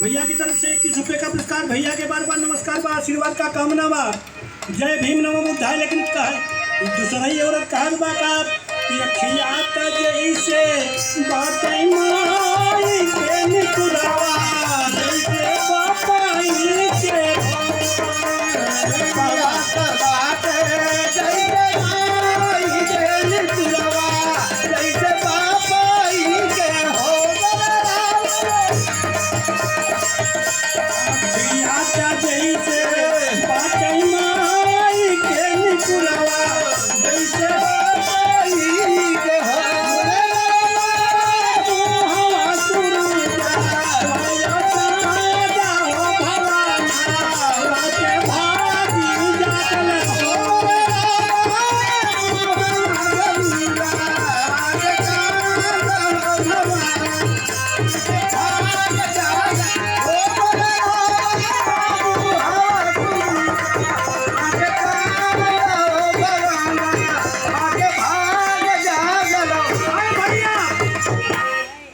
भैया की तरफ से 21 रुपये का पुरस्कार। भैया के बार बार नमस्कार बा, आशीर्वाद का कामना बा। जय भीम नमो बुद्धाय। लेकिन दूसरा ही औरत कहा बा का अखिया जैसे बातें माई के निकुरावा जैसे पापाई के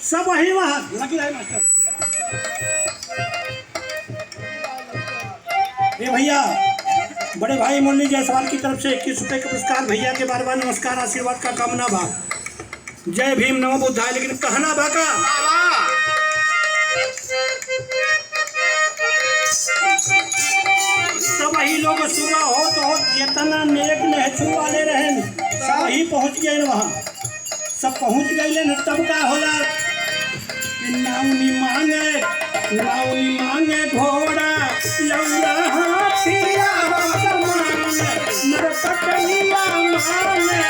सब वही वहाँ लगी रहे मास्टर। ये भैया बड़े भाई मुरली जायसवाल की तरफ से 21 रुपये का पुरस्कार। भैया के बार बार नमस्कार, आशीर्वाद का कामना बा। जय भीम नमो बुद्धाय। लेकिन कहना बाका सब वही लोग सुबह हो तो जितना नेक नेहचू वाले रहे सब वही पहुँच गए वहाँ। सब पहुँच गए न तब का होला नाउनी मांगे घोड़ा लौरा हाथिया नरकटिया मांगे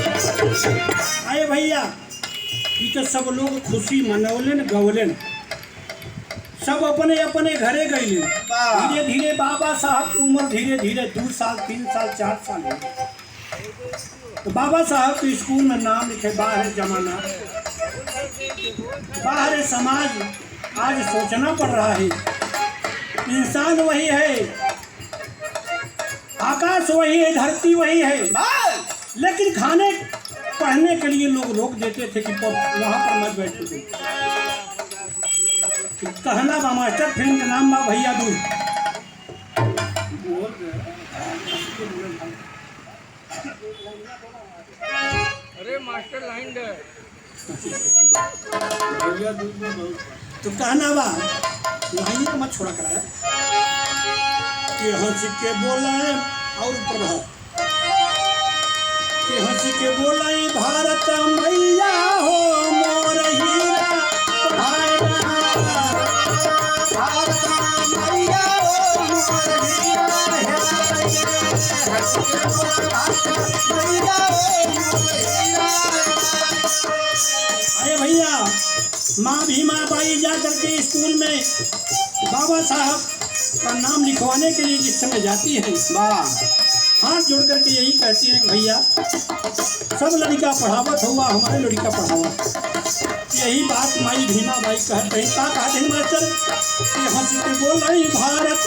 आए भैया ये तो सब लोग खुशी मनौलन गवलन सब अपने अपने घरे गए। धीरे धीरे बाबा साहब की उम्र धीरे धीरे 2 साल 3 साल 4 साल हो तो बाबा साहब के स्कूल में नाम लिखे। बाहर जमाना बाहर समाज आज सोचना पड़ रहा है। इंसान वही है, आकाश वही है, धरती वही है, लेकिन खाने पढ़ने के लिए लोग रोक देते थे कि वहाँ पर मत बैठो। कहना बा मास्टर फिल्म का नाम बा भैया दूर। अरे मास्टर लाइन दे तो कहना बा लाइन को मत छोड़ा करा कि हंस के बोला और प्रभाव कि हंस के बोला भारत मैया हो मोर हीरा भारत मैया हो मोर अरे भैया माँ भीमा बाई जा करके स्कूल में बाबा साहब का नाम लिखवाने के लिए जिस समय जाती है हाथ जोड़ करके यही कहती है कि भैया सब लड़का पढ़ावत हुआ हमारे लड़का पढ़ावा। यही बात माई भीमा बाई कहते हैं। का कहते हैं मास्टर कि हंस के बोल रही भारत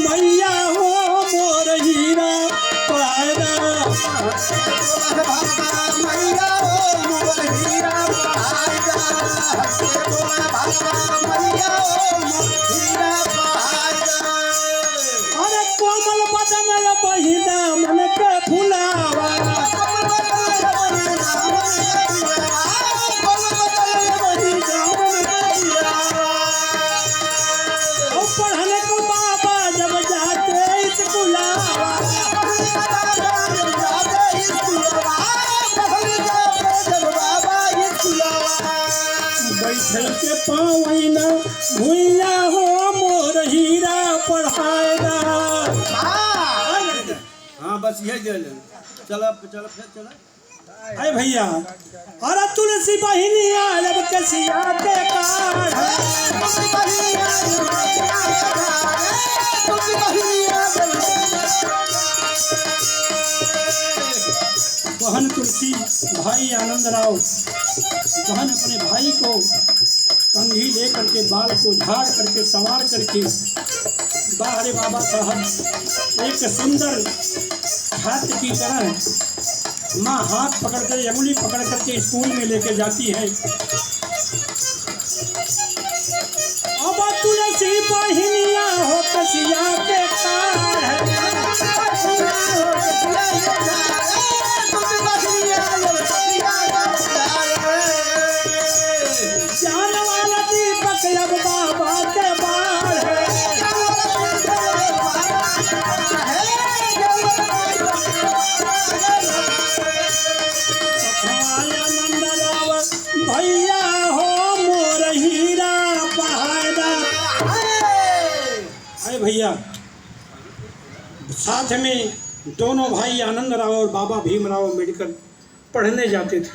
मैया हो मोर हीरा पढ़ाएगा मैया हो मोर हीरा पढ़ाएगा मैया हो हीरा पढ़ाएगा। अरे कोमल बदन बहिना मन के फुलावा पढ़ने को बाबा जब जाते स्कूलावा बैठल के पावैना भुइया हो मोर हीरा पढ़ाएगा। हाँ बस यही चल चल फिर चल अरे भैया, अरे तुलसी बहिनिया जब कसिया के काढ़, बहन तुलसी, भाई आनंद राव, बहन अपने भाई को कंघी लेकर के बाल को झाड़ करके संवार करके बाहर बाबा साहब एक सुंदर छात्र की तरह माँ हाथ पकड़कर अंगुली पकड़ करके स्कूल में लेके जाती है। अब तुलसी बहिनिया हो कसिया के जान वाला दीपक अब बाबा के बाहर भैया हो मोर हीरा पहाड़ा। अरे भैया, साथ में दोनों भाई आनंद राव और बाबा भीमराव अम्बेडकर पढ़ने जाते थे।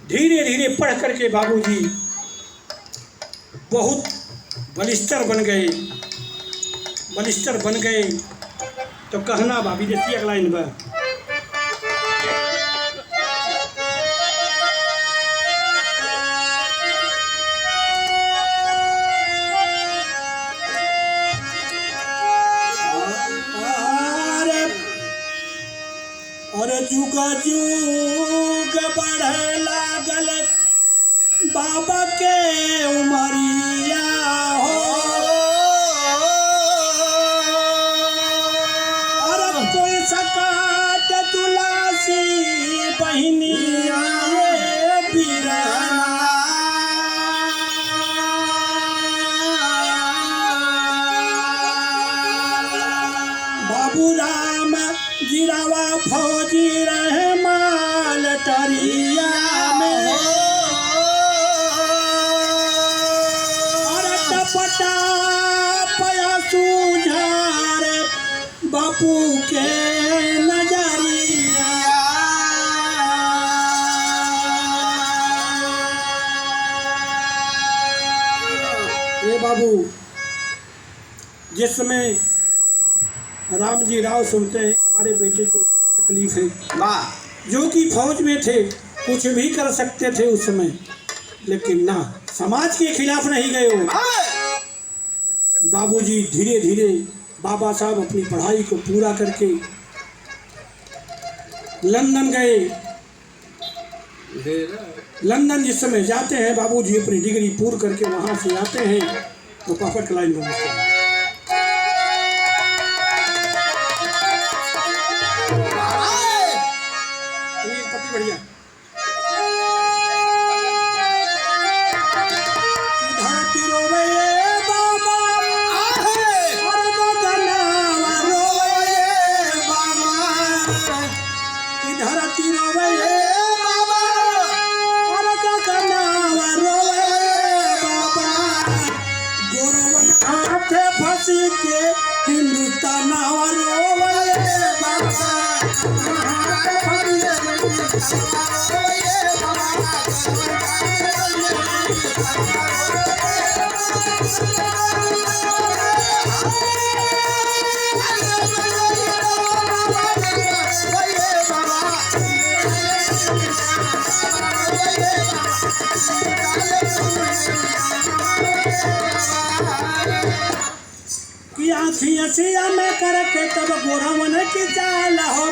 धीरे धीरे पढ़ करके बाबूजी बहुत बलिष्ठ बन गए तो कहना भाभी देखिए अगला इन पर अरे जुग जुग बढ़े लागल बाबा के उमरिया हो। अरे कोई सकाट तुलसी बहिनिया बिरना, बाबू राम गिरावा फौजी रहे माल टरिया में। अरे टपटा पया सुझार बापू के नजरिया। ये बाबू जिस समय राम जी राव सुनते हैं हमारे बेटे को इतना तकलीफ है, जो कि फौज में थे कुछ भी कर सकते थे उस समय, लेकिन ना समाज के खिलाफ नहीं गए हो। बाबूजी धीरे धीरे बाबा साहब अपनी पढ़ाई को पूरा करके लंदन गए। लंदन जिस समय जाते हैं बाबूजी अपनी डिग्री पूरी करके वहाँ से आते हैं तो परफेक्ट लाइन बनते हैं। बढ़िया धरती रोवे बाबा, और गगनवा रोवे बाबा, धरती रोवे बाबा, और गगनवा रोवे बाबा। गोरवन हाथे फंसी के हिंदुस्तानवा रोवे बाबा। आँखिया में करके तब गोरवन की चाल हो,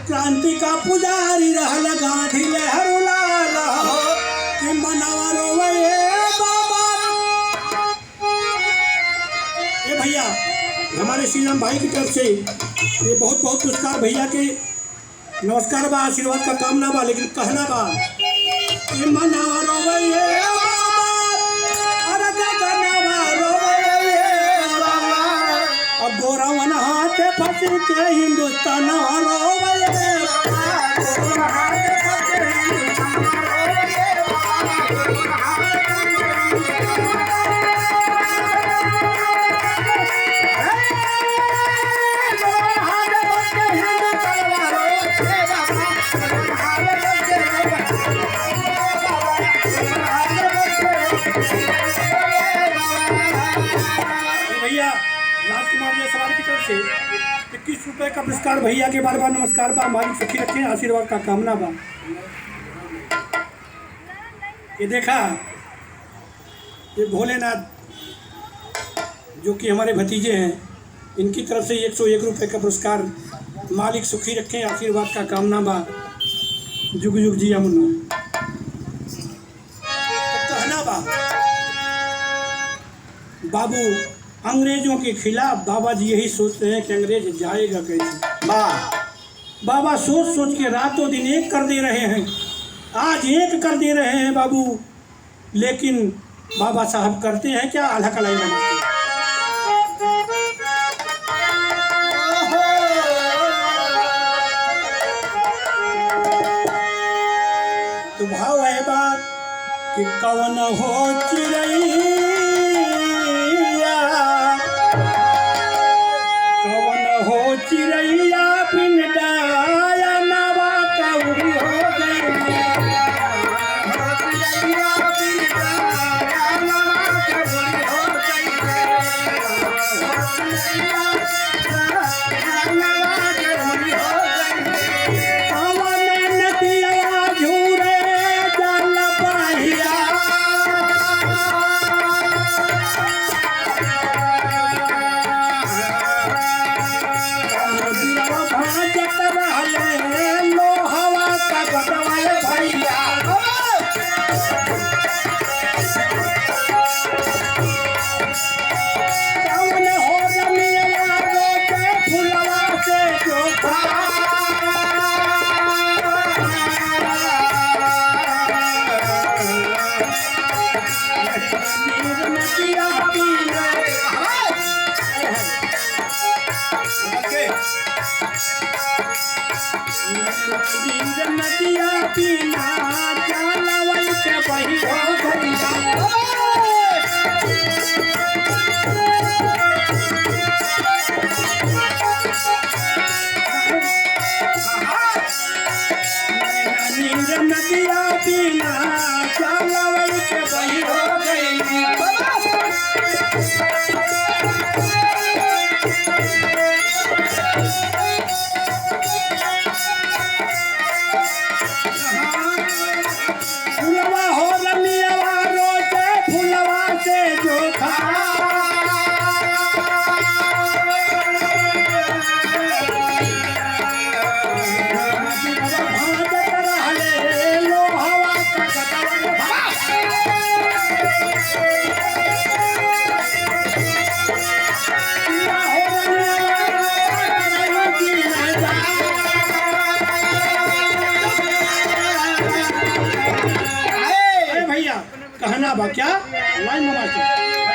क्रांति का पुजारी रहल गांधी लहर लाल हो कि मनवा रोवे बाबा। ये भैया हमारे श्री राम भाई की तरफ से ये बहुत बहुत पुरस्कार भैया के नमस्कार बा, आशीर्वाद का कामना बा, लेकिन कहना बा कि मनवा रोवे गोरवन हाथ फंस के हिंदुस्तान वालों से 21 रुपए का पुरस्कार भैया के बार बार नमस्कार बा। मालिक सुखी रखें, आशीर्वाद का कामना बा। ये देखा, ये भोलेनाथ जो कि हमारे भतीजे हैं, इनकी तरफ से 101 रुपए का पुरस्कार। मालिक सुखी रखें, आशीर्वाद का कामना बा। जुग जुग जिया मुन्ना। तो कहना बा बाबू, अंग्रेजों के खिलाफ बाबा जी यही सोच रहे हैं कि अंग्रेज जाएगा कैसे। बाबा सोच सोच के रातों दिन एक कर दे रहे हैं, आज एक कर दे रहे हैं बाबू। लेकिन बाबा साहब करते हैं क्या, आल्हा कलाई बनाते हैं। तो भाव है बात कि कवन हो चिड़ैया, कवन हो चिड़ैया बिन डाया नवा कौड़ी हो गई। नदिया पीना चालवल के बही हो गई। नदिया पीना चालवल के बही हो गई। फुलवा हो रमियावा रोजे फुलवा से जो खा। कहना बा क्या लाइन में मास्टर